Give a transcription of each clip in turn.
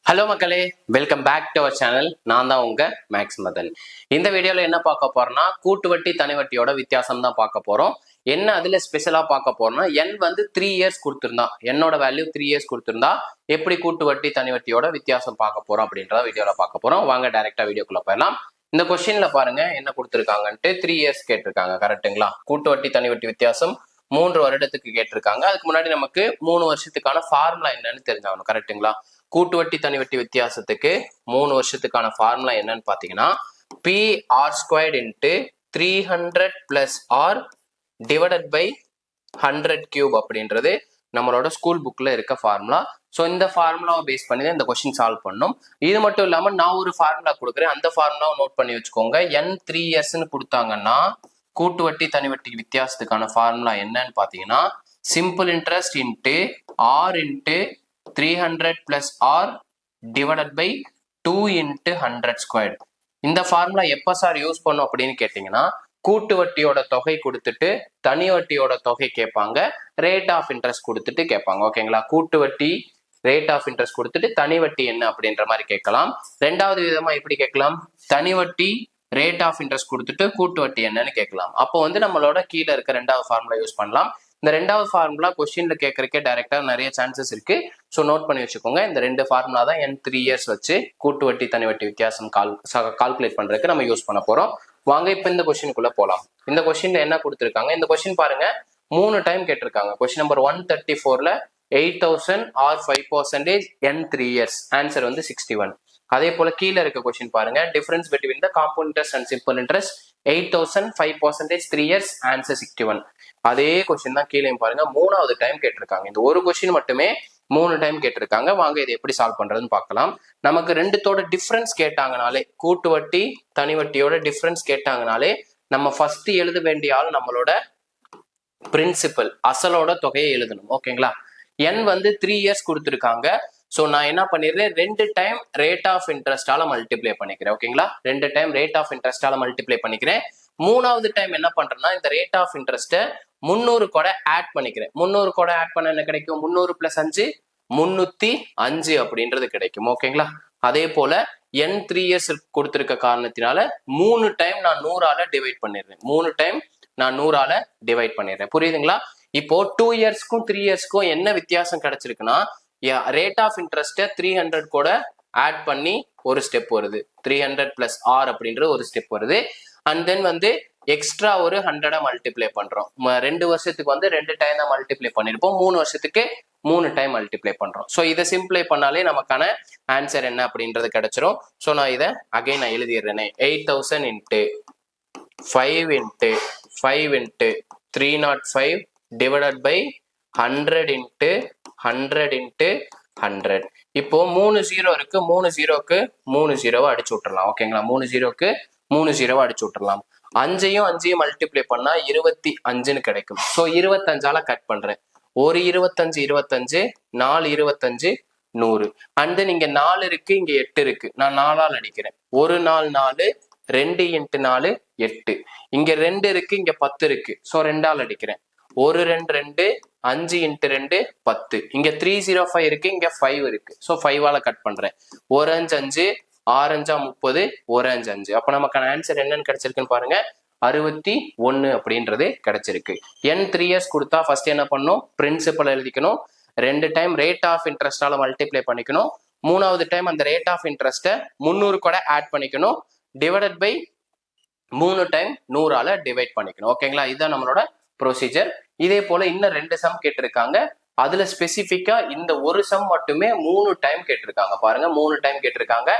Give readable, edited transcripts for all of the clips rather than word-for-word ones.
Hello மக்களே, welcome back to our channel. நான் தான் உங்க மேக்ஸ் மதன். இந்த வீடியோல என்ன பார்க்க போறோம்னா கூட்டு வட்டி தனி வட்டியோட வித்தியாசம் தான் பார்க்க போறோம். என்ன அதுல ஸ்பெஷலா பார்க்க போறோம்னா n வந்து 3 இயர்ஸ் கொடுத்திருந்தா, என்னோட வேல்யூ 3 இயர்ஸ் கொடுத்திருந்தா எப்படி கூட்டு வட்டி தனி வட்டியோட வித்தியாசம் பார்க்க போறோம் அப்படின்றத வீடியோல பார்க்க போறோம். வாங்க டைரக்டா வீடியோக்குள்ள போயிடலாம். இந்த கொஸ்டின்ல பாருங்க என்ன கொடுத்திருக்காங்கன்ட்டு 3 இயர்ஸ் கேட்டிருக்காங்க. கரெக்டுங்களா? கூட்டு வட்டி தனி வட்டி வித்தியாசம் 3 வருடத்துக்கு கேட்டிருக்காங்க. அதுக்கு முன்னாடி நமக்கு 3 வருஷத்துக்கான ஃபார்முலா என்னன்னு தெரிஞ்சாகணும். கரெக்டுங்களா? கூட்டு வட்டி தனி வட்டி வித்தியாசத்துக்கு 3 வருஷத்துக்கான ஃபார்முலா என்னன்னு பாத்தீங்கன்னா PR² into 300 plus r divided by 100³ அப்படின்றது நம்மளோட ஸ்கூல் புக்ல இருக்க ஃபார்முலா. ஸோ இந்த ஃபார்முலாவை பேஸ் பண்ணி தான் இந்த கொஸ்டின் சால்வ் பண்ணும். இது மட்டும் இல்லாம நான் ஒரு ஃபார்முலா கொடுக்குறேன், அந்த ஃபார்முலாவை நோட் பண்ணி வச்சுக்கோங்க. n 3 இயர்ஸ்ன்னு கொடுத்தாங்கன்னா கூட்டு வட்டி தனி வட்டி வித்தியாசத்துக்கான ஃபார்முலா என்னன்னு பாத்தீங்கன்னா simple interest into r into 300 plus r divided by 2 into 100 squared. இந்த ஃபார்முலா எப்ப சார் யூஸ் பண்ணும் அப்படின்னு கேட்டீங்கன்னா கூட்டு வட்டியோட தொகை கொடுத்துட்டு தனி வட்டியோட தொகை கேட்பாங்க, ரேட் ஆஃப் இன்ட்ரெஸ்ட் கொடுத்துட்டு கேட்பாங்க. ஓகேங்களா? கூட்டு வட்டி ரேட் ஆஃப் இன்ட்ரெஸ்ட் கொடுத்துட்டு தனி வட்டி என்ன அப்படின்ற மாதிரி கேட்கலாம். ரெண்டாவது விதமா எப்படி கேட்கலாம், தனி வட்டி ரேட் ஆஃப் இன்ட்ரெஸ்ட் கொடுத்துட்டு கூட்டு வட்டி என்னன்னு கேட்கலாம். அப்போ வந்து நம்மளோட கீழே இருக்க ரெண்டாவது ஃபார்முலா யூஸ் பண்ணலாம். இந்த ரெண்டாவது ஃபார்முலா கொஸ்டின்ல கேட்கறக்கே டைரக்டா நிறைய சான்சஸ் இருக்கு. ஸோ நோட் பண்ணி வச்சுக்கோங்க. இந்த ரெண்டு ஃபார்முலா தான் n 3 இயர்ஸ் வச்சு கூட்டு வட்டி தனி வட்டி வித்தியாசம் கால்குலேட் பண்றதுக்கு நம்ம யூஸ் பண்ண போறோம். வாங்க இப்ப இந்த கொஸ்டினுக்குள்ள போலாம். இந்த கொஸ்டின்ல என்ன கொடுத்துருக்காங்க, இந்த கொஸ்டின் பாருங்க 3 டைம் கேட்டிருக்காங்க. கொஸ்டின் நம்பர் 134ல 8000 ஆர் 5% n 3 இயர்ஸ், ஆன்சர் வந்து 61. அதே போல கீழே இருக்க கொஸ்டின் பாருங்க, difference between the compound interest and simple interest 8000 5% 3 years, answer 61. அதே கொஸ்டின் தான் கீழே பாருங்க 3வது டைம் கேட்டிருக்காங்க. இந்த ஒரு கொஸ்டின் மட்டுமே 3 டைம் கேட்டிருக்காங்க. வாங்க இதை எப்படி சால்வ் பண்றதுன்னு பார்க்கலாம். நமக்கு ரெண்டுத்தோட டிஃபரன்ஸ் கேட்டாங்கனாலே, கூட்டு வட்டி தனி வட்டியோட டிஃபரன்ஸ் கேட்டாங்கனாலே நம்ம ஃபர்ஸ்ட் எழுத வேண்டிய ஆள் நம்மளோட பிரின்சிபல், அசலோட தொகையை எழுதணும். ஓகேங்களா? n வந்து 3 இயர்ஸ் கொடுத்துருக்காங்க. ஸோ நான் என்ன பண்ணிடுறேன், 2 டைம் ரேட் ஆஃப் இன்ட்ரெஸ்டால மல்டிப்ளை பண்ணிக்கிறேன். ஓகேங்களா? 2 டைம் ரேட் ஆஃப் இன்ட்ரெஸ்டால மல்டிப்ளை பண்ணிக்கிறேன். 3வது டைம் என்ன பண்றேன்னா இந்த ரேட் ஆஃப் இன்ட்ரெஸ்ட்டை 300 கூட ஆட் பண்ணிக்கிறேன். 300 கூட ஆட் பண்ண என்ன கிடைக்கும், 300 + 5 305 அப்படின்றது கிடைக்கும். ஓகேங்களா? அதே போல n 3 இயர்ஸ் கொடுத்திருக்க காரணத்தினால 3 டைம் நான் 100ஆல டிவைட் பண்ணிடுறேன். 3 டைம் நான் 100ஆல டிவைட் பண்ணிடுறேன். புரியுதுங்களா? இப்போ 2 இயர்ஸ்க்கும் 3 இயர்ஸ்க்கும் என்ன வித்தியாசம் கிடைச்சிருக்குன்னா, ரேட் ஆஃப் இன்ட்ரெஸ்ட்டை 300 கூட ஆட் பண்ணி ஒரு ஸ்டெப் வருது, 300 plus r அப்படின்ற ஒரு ஸ்டெப் வருது. அண்ட் தென் வந்து எக்ஸ்ட்ரா ஒரு 100 மல்டிப்ளை பண்றோம். 2 வருஷத்துக்கு வந்து 2 டைம் தான் மல்டிப்ளை பண்ணிருப்போம், 3 வருஷத்துக்கு 3 டைம் மல்டிப்ளை பண்றோம். ஸோ இதை சிம்பிளை பண்ணாலே நமக்கான ஆன்சர் என்ன அப்படின்றது கிடைச்சிரும். ஸோ நான் இதை அகைன் நான் எழுதிடுறேனே, 8000 into 5 into 5 into 305 divided by 100 into 100 into 100. இப்போ 3 0 இருக்கு, 3 0க்கு 3 0 அடிச்சு விட்டுறலாம். ஓகேங்களா? 3 0க்கு 3 0 அடிச்சு விட்டுறலாம். 5ஐயும் 5ஐயும் மல்டிப்ளை பண்ணா 25ன்னு கிடைக்கும். ஸோ 25ஆல கட் பண்றேன். ஒரு 25 25, 4 25 100. அண்ட் தென் இங்க 4 இருக்கு, இங்க 8 இருக்கு, நான் 4ஆல் அடிக்கிறேன். ஒரு 4 4, 2 × 4 8. இங்க 2 இருக்கு, இங்க 10 இருக்கு, ஸோ 2ஆல் அடிக்கிறேன். ஒரு 2 2, 5 × 2 10. இங்க 305 இருக்கு, இங்க 5 இருக்கு, ஸோ 5ஆல கட் பண்றேன். ஒரு 5 5, 6 5 30, ஒரு 5 5. அப்ப நமக்கான ஆன்சர் என்னன்னு கிடைச்சிருக்குன்னு பாருங்க, 61 அப்படின்றது கிடைச்சிருக்கு. n 3 இயர்ஸ் கொடுத்தா ஃபர்ஸ்ட் என்ன பண்ணணும், பிரின்சிபல் எழுதிக்கணும். 2 டைம் ரேட் ஆஃப் இன்ட்ரெஸ்டால மல்டிப்ளை பண்ணிக்கணும். 3வது டைம் அந்த ரேட் ஆஃப் இன்ட்ரெஸ்ட்டை 300 கூட ஆட் பண்ணிக்கணும். டிவைடட் பை 3 டைம் 100ஆல டிவைட் பண்ணிக்கணும். ஓகேங்களா? இதுதான் நம்மளோட ப்ரொசீஜர். இதே போல இன்னும் 2 சம் கேட்டிருக்காங்க. அதுல ஸ்பெசிபிக்கா இந்த ஒரு சம் மட்டுமே 3 டைம் கேட்டிருக்காங்க. பாருங்க 3 டைம் கேட்டிருக்காங்க.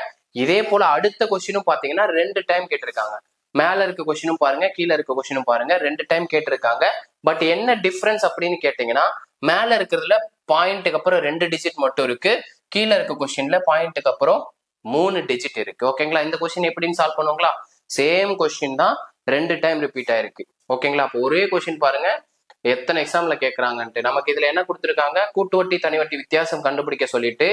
இதே போல அடுத்த கொஸ்டினும் பாத்தீங்கன்னா 2 டைம் கேட்டிருக்காங்க. மேல இருக்க கொஸ்டினும் பாருங்க, கீழே இருக்க கொஸ்டினும் பாருங்க, 2 டைம் கேட்டிருக்காங்க. பட் என்ன டிஃபரன்ஸ் அப்படின்னு கேட்டீங்கன்னா, மேல இருக்கிறதுல பாயிண்ட்டுக்கு அப்புறம் 2 டிஜிட் மட்டும் இருக்கு, கீழே இருக்க கொஸ்டின்ல பாயிண்ட்டுக்கு அப்புறம் 3 டிஜிட் இருக்கு. ஓகேங்களா? இந்த கொஸ்டின் எப்படின்னு சால்வ் பண்ணுவாங்களா, சேம் கொஸ்டின் தான் 2 டைம் ரிப்பீட் ஆயிருக்கு. ஓகேங்களா? அப்போ ஒரே கொஸ்டின் பாருங்க எத்தனை எக்ஸாம்ல கேட்கறாங்கன்ட்டு. நமக்கு இதுல என்ன கொடுத்துருக்காங்க, கூட்டு வட்டி தனி வட்டி வித்தியாசம் கண்டுபிடிக்க சொல்லிட்டு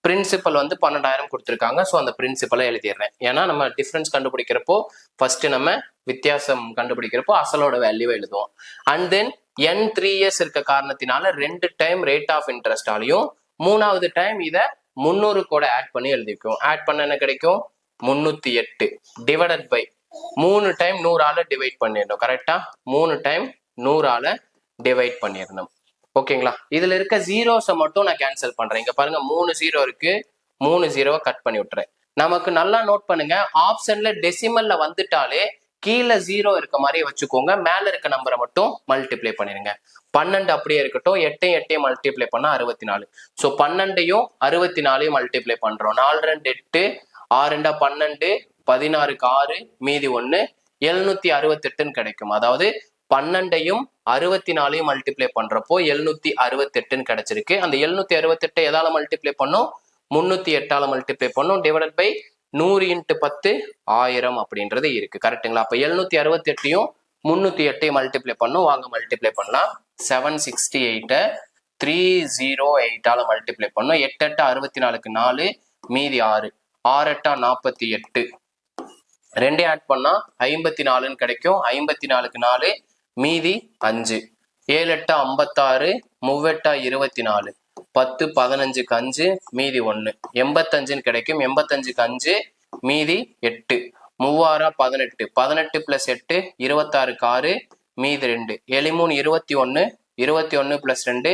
பிரின்சிபல் வந்து 12,000 கொடுத்துருக்காங்க. ஸோ அந்த பிரின்சிபலை எழுதிடுறேன். ஏன்னா நம்ம டிஃபரன்ஸ் கண்டுபிடிக்கிறப்போ ஃபர்ஸ்ட் நம்ம வித்தியாசம் கண்டுபிடிக்கிறப்போ அசலோட வேல்யூவை எழுதுவோம். அண்ட் தென் n 3 இயர்ஸ் இருக்க காரணத்தினால 2 டைம் ரேட் ஆஃப் இன்ட்ரெஸ்டாலையும் 3வது டைம் இதை 300 கூட ஆட் பண்ணி எழுதிக்கும். ஆட் பண்ண என்ன கிடைக்கும்? 308 டிவைடட் பை 3 டைம் 100ஆல டிவைட் பண்ணிடணும். கரெக்டா? 3 டைம் 100ஆல டிவைட் பண்ணிடணும். ஓகேங்களா? இதுல இருக்க ஜீரோஸை மட்டும் நான் கேன்சல் பண்றேன். இங்க பாருங்க 3 ஜீரோ இருக்கு, 3 ஜீரோவை கட் பண்ணி விட்டுறேன். நமக்கு நல்லா நோட் பண்ணுங்க, ஆப்ஷன்ல டெசிமல்ல வந்துட்டாலே கீழே ஜீரோ இருக்க மாதிரி வச்சுக்கோங்க, மேல இருக்க நம்பரை மட்டும் மல்டிப்ளை பண்ணிருங்க. 12 அப்படியே இருக்கட்டும், 8 மல்டிப்ளை பண்ணா 64. ஸோ 12ஐயும் 64ஐயும் மல்டிப்ளை பண்றோம். 4 2 8, 6 2 12, 16க்கு 6, மீதி 1, 768ன்னு கிடைக்கும். அதாவது 12ஐயும் 64ஐயும் மல்டிப்ளை பண்றப்போ 768ன்னு கிடைச்சிருக்கு. அந்த 768 எதால மல்டிப்ளை பண்ணும்? 308ஆல மல்டிப்ளை பண்ணும். டிவைடட் பை 100 × 10 1000 அப்படின்றது இருக்கு. கரெக்டுங்களா? அப்ப 768ஐயும் 308ஐயும் மல்டிப்ளை பண்ணும். வாங்க மல்டிப்ளை பண்ணலாம். 768 308ஆல மல்டிப்ளை பண்ணும். 8 8 64க்கு 4, மீதி 6, 6 8 48, 2 ஆட் பண்ணா 54ன்னு கிடைக்கும். 54க்கு 4, மீதி 5, 7 8 56, 3 8 24, 10 15க்கு 5, மீதி 1, 85ன்னு கிடைக்கும். 85க்கு 5, மீதி 8, 3 18, 18 + 8 26க்கு 6, மீதி 2, 7 3 21, 21 + 2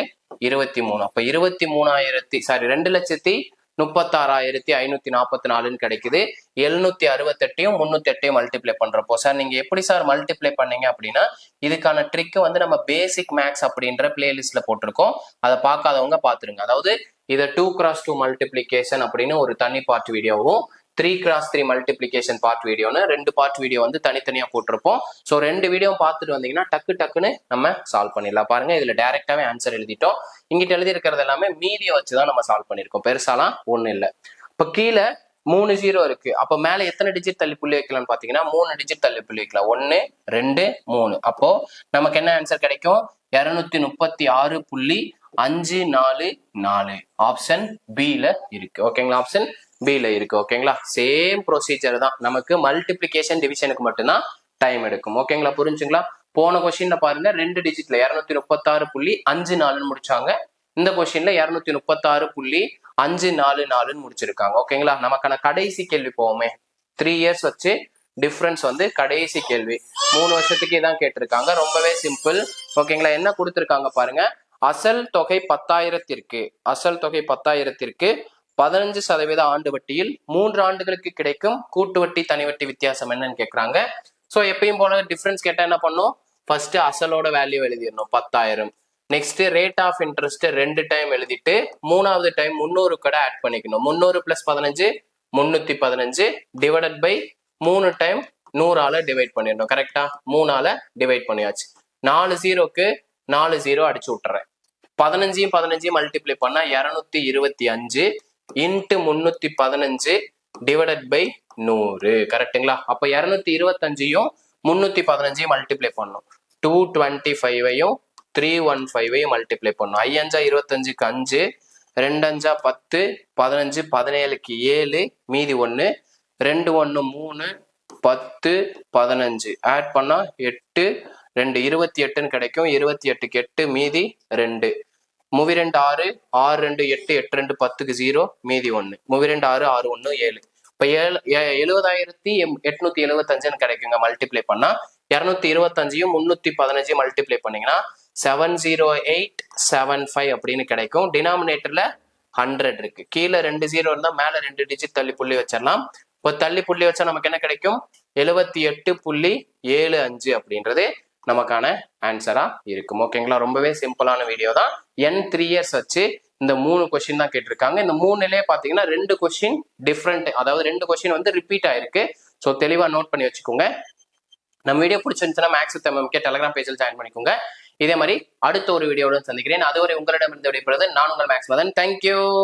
23. அப்ப 2,36,544ன்னு கிடைக்குது. 768ஐயும் 308ஐயும் மல்டிப்ளை பண்றப்போ சார் நீங்க எப்படி சார் மல்டிப்ளை பண்ணீங்க அப்படின்னா, இதுக்கான ட்ரிக் வந்து நம்ம பேசிக் மேக்ஸ் அப்படின்ற பிளேலிஸ்ட்ல போட்டிருக்கோம். அதை பார்க்காதவங்க பாத்துருங்க. அதாவது இதை 2x2 மல்டிப்ளிகேஷன் அப்படின்னு ஒரு தனி பார்ட் வீடியோவும், 3x3 மல்டிப்ளிகேஷன் பார்ட் வீடியோன்னு 2 பார்ட் வீடியோ வந்து தனித்தனியா போட்டிருப்போம். ஸோ 2 வீடியோ பார்த்துட்டு வந்தீங்கன்னா டக்குன்னு நம்ம சால்வ் பண்ணிடலாம். பாருங்க, இதுல டைரக்டாவே ஆன்சர் எழுதிட்டோம். இங்கிட்ட எழுதி இருக்கிறது எல்லாமே மீதியை வச்சுதான் நம்ம சால்வ் பண்ணிருக்கோம். பெருசாலாம் ஒண்ணு இல்லை. இப்ப கீழே 3 ஜீரோ இருக்கு. அப்ப மேல எத்தனை டிஜிட் தள்ளி புள்ளி வைக்கலாம்னு பாத்தீங்கன்னா 3 டிஜிட் தள்ளி புள்ளி வைக்கலாம். 1 2 3. அப்போ நமக்கு என்ன ஆன்சர் கிடைக்கும்? 236.544 ஆப்ஷன் பில இருக்கு. ஓகேங்களா? ஆப்ஷன் பில இருக்கு. ஓகேங்களா? சேம் ப்ரொசீஜர் தான். நமக்கு மல்டிப்ளிகேஷன் டிவிஷனுக்கு மட்டும்தான் டைம் எடுக்கும். ஓகேங்களா? புரிஞ்சுங்களா? போன கொஸ்டின்ல பாருங்க 2 டிஜிட்ல 236.54 முடிச்சாங்க. இந்த கொஸ்டின்ல 236.544 முடிச்சிருக்காங்க. ஓகேங்களா? நமக்கான கடைசி கேள்வி போவோமே. 3 இயர்ஸ் வச்சு டிஃபரன்ஸ் வந்து கடைசி கேள்வி. 3 வருஷத்துக்கு இதான் கேட்டிருக்காங்க. ரொம்பவே சிம்பிள். ஓகேங்களா? என்ன கொடுத்திருக்காங்க பாருங்க. அசல் தொகை 10,000ற்கு 15% ஆண்டு வட்டியில் 3 ஆண்டுகளுக்கு கிடைக்கும் கூட்டு வட்டி தனி வட்டி வித்தியாசம் என்னன்னு கேட்கறாங்க. ஸோ எப்பயும் போல டிஃபரன்ஸ் கேட்டா என்ன பண்ணும்? ஃபர்ஸ்ட் அசலோட வேல்யூ எழுதிடணும் 10,000. Next rate of interest 2 time எழுதிட்டு 3வது டைம் 300 கூட ஆட் பண்ணிக்கணும். 300 + 15 315 டிவைடட் பை 3 டைம் 100ஆல டிவைட் பண்ணிடணும். கரெக்டா? 3ஆல டிவைட் பண்ணியாச்சு. 4 ஜீரோக்கு 4 ஜீரோ அடிச்சு விட்டுறேன். 15 15 மல்டிப்ளை பண்ணா 225 இன்ட்டு 315 டிவைடட் பை 100. கரெக்டுங்களா? அப்ப 225ஐயும் 315ஐயும் மல்டிப்ளை பண்ணும். 225ஐயும் 315ஐயும் மல்டிப்ளை பண்ணும். 5 5 25க்கு 5, 2 5 10, 15 17க்கு 7, மீதி 1, 2 1 3, 10 15 ஆட் பண்ணா 8, 2 28ன்னு கிடைக்கும். 28க்கு 8, மீதி 2, 3 2 6, 6 2 8, 8 2 10க்கு 0, மீதி 1, 3 2 6 6 1 7. இப்ப 70,875ன்னு கிடைக்குங்க. மல்டிப்ளை பண்ணா 225ஐயும் 315ஐயும் மல்டிப்ளை பண்ணீங்கன்னா 70875 அப்படின்னு கிடைக்கும். டினாமினேட்டர்ல 100 இருக்கு. கீழே 2 ஜீரோ இருந்தா மேல 2 டிஜிட் தள்ளி புள்ளி வச்சிடலாம். இப்போ தள்ளி புள்ளி வச்சா நமக்கு என்ன கிடைக்கும்? 78.75 அப்படின்றது நமக்கான ஆன்சரா இருக்கும். ஓகேங்களா? ரொம்பவே சிம்பிளான வீடியோ தான். 3 இயர்ஸ் வச்சு இந்த 3 கொஸ்டின் தான் கேட்டிருக்காங்க. இந்த 3லயே பாத்தீங்கன்னா 2 கொஸ்டின் டிஃப்ரெண்ட், அதாவது 2 கொஸ்டின் வந்து ரிப்பீட் ஆயிருக்கு. ஸோ தெளிவா நோட் பண்ணி வச்சுக்கோங்க. நம்ம வீடியோ பிடிச்சிருந்துச்சுன்னா மேக்ஸ் வித் MMK டெலிகிராம் பேஜில் ஜாயின் பண்ணிக்கோங்க. இதே மாதிரி அடுத்த ஒரு வீடியோவுடன் சந்திக்கிறேன். அதுவரை உங்களிடமிருந்து விடைபெறுவது நான் உங்கள் மேக்ஸ் மதன். தேங்க்யூ.